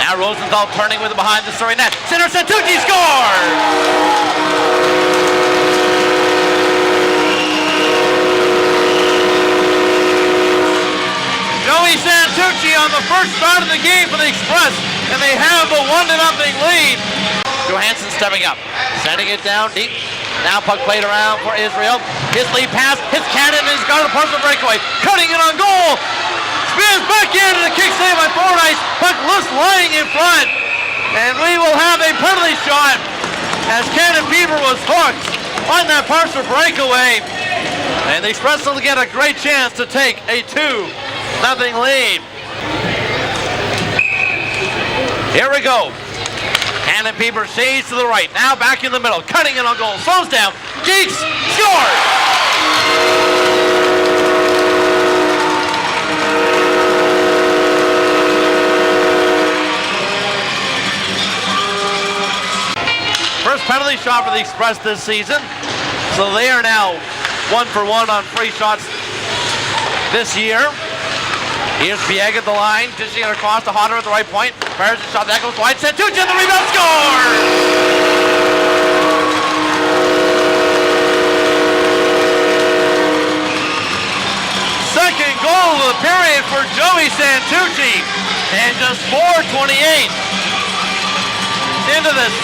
Now Rosenthal turning with it behind the Surrey net. Center Santucci scores! Joey Santucci on the first start of the game for the Express, and they have a 1-0 lead. Johansson stepping up, sending it down deep. Now puck played around for Israel. His lead pass, hits Cannon, and he's got a partial breakaway. Cutting it on goal. Spins back in, and a kick save by Fordyce. Puck loose lying in front. And we will have a penalty shot as Cannon Beaver was hooked on that partial breakaway. And the Express will get a great chance to take a 2-0 lead. Here we go. Cannon Beaver shades to the right. Now back in the middle. Cutting it on goal. Slows down. Geeks scores! First penalty shot for the Express this season. So they are now 1 for 1 on free shots this year. Here's Biega at the line, dishing it across to Hodder at the right point. Fires a shot, that goes wide. Santucci and the rebound, scores! Second goal of the period for Joey Santucci. And just 4:28 into this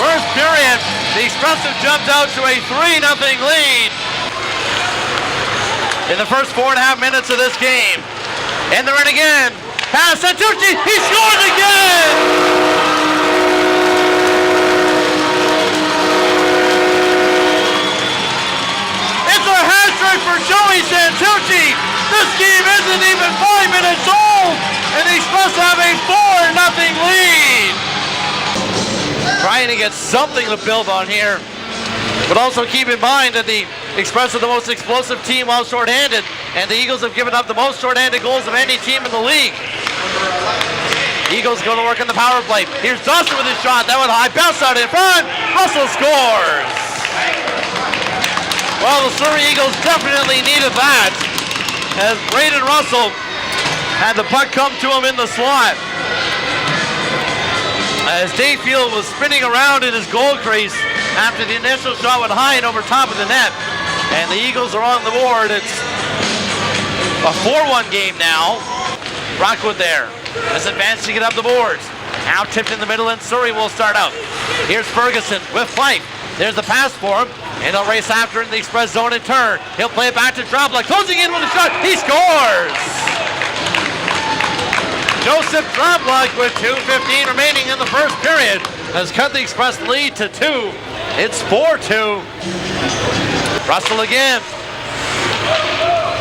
first period. The Express have jumped out to a 3-0 lead in the first 4.5 minutes of this game. And they're in again. Pass Santucci, he scores again! It's a hat trick for Joey Santucci. This game isn't even 5 minutes old, and the Express have a 4-0 lead. Trying to get something to build on here, but also keep in mind that the Express are the most explosive team while shorthanded, and the Eagles have given up the most shorthanded goals of any team in the league. Eagles going to work on the power play. Here's Dawson with his shot. That went high, bounce out in front. Russell scores. Well, the Surrey Eagles definitely needed that, as Braden Russell had the puck come to him in the slot. As Dayfield was spinning around in his goal crease after the initial shot went high and over top of the net. And the Eagles are on the board. It's a 4-1 game now. Rockwood there. Has advanced to get up the boards. Now tipped in the middle, and Surrey will start out. Here's Ferguson with Fife. There's the pass for him. And they'll race after in the Express zone and turn. He'll play it back to Droplock. Closing in with a shot. He scores! Joseph Droplock with 2:15 remaining in the first period has cut the Express lead to 2. It's 4-2. Russell again.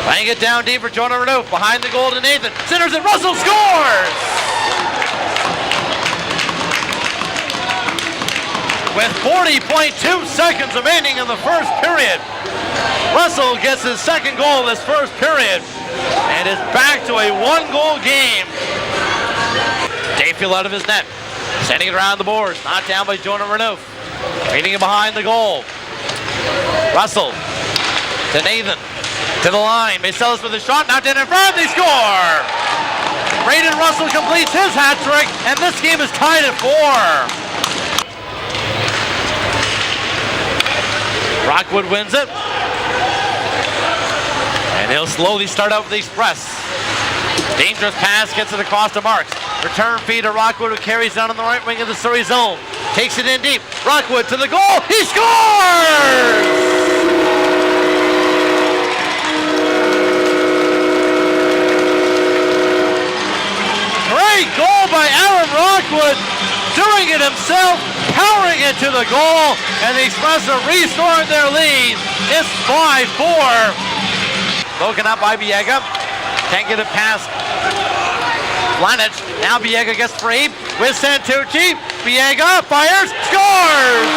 Laying it down deep for Jonah Renouf. Behind the goal to Nathan. Centers it. Russell scores! With 40.2 seconds remaining in the first period, Russell gets his second goal this first period and is back to a 1-goal game. Dayfield out of his net. Sending it around the boards. Knocked down by Jonah Renouf. Feeding it behind the goal. Russell to Nathan. To the line. Macelis with a shot. Knocked in front. They score! Braden Russell completes his hat trick, and this game is tied at 4. Rockwood wins it. And he'll slowly start out with the Express. Dangerous pass, gets it across to Marks. Return feed to Rockwood, who carries down on the right wing of the Surrey zone. Takes it in deep. Rockwood to the goal. He scores! Great goal by Aaron Rockwood. Doing it himself, powering it to the goal, and the Express are restoring their lead. It's 5-4. Broken up by Biega. Can't get it past Lanich. Now Biega gets free with Santucci. Biega fires, scores!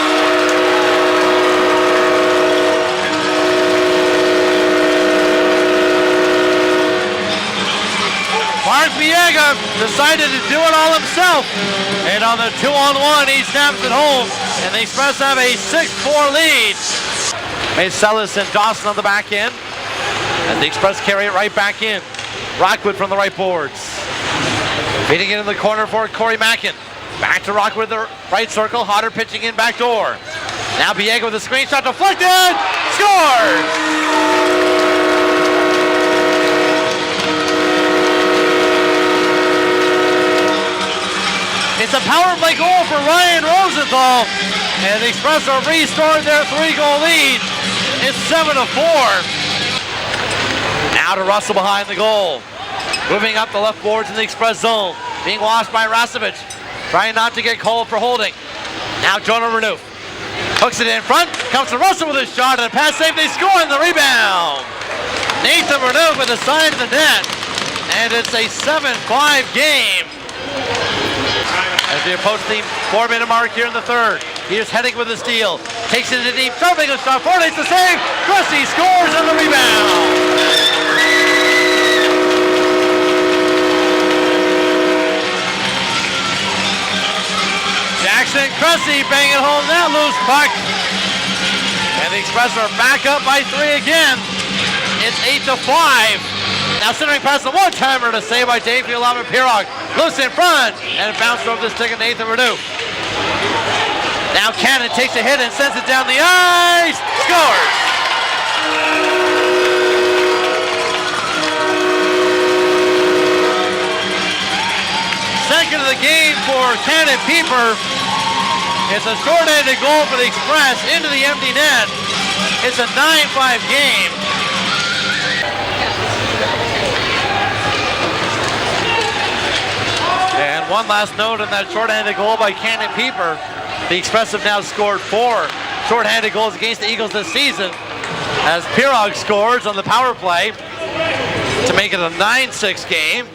Mark Biega decided to do it all himself. And on the 2-on-1, he snaps it home. And the Express have a 6-4 lead. Macelis and Dawson on the back end. And the Express carry it right back in. Rockwood from the right boards. Feeding it in the corner for Corey Mackin. Back to Rock with the right circle. Hodder pitching in back door. Now Biega with a screenshot deflected. Scores! It's a power play goal for Ryan Rosenthal. And the Express have restored their 3-goal lead. It's 7-4. Now to Russell behind the goal. Moving up the left boards in the Express zone. Being washed by Rasevich. Trying not to get called for holding. Now Jonah Renouf. Hooks it in front. Comes to Russell with a shot and a pass save. They score on the rebound. Nathan Renouf with a side of the net. And it's a 7-5 game. As we approach the 4-minute mark here in the third. Here's Hennig with a steal. Takes it into deep. Jumping a shot. Fornate's the save. Cressy scores on the rebound. Jackson Cressy banging home that loose puck. And the Express are back up by 3 again. It's 8-5. Now centering past the one-timer to save by Dave Pirog. Loose in front, and it bounced over the stick of Nathan Renouf. Now Cannon takes a hit and sends it down the ice. Scores! Second of the game for Cannon Pieper. It's a short-handed goal for the Express into the empty net. It's a 9-5 game. And one last note on that short-handed goal by Cannon Pieper. The Express have now scored 4 short-handed goals against the Eagles this season, as Pirog scores on the power play to make it a 9-6 game.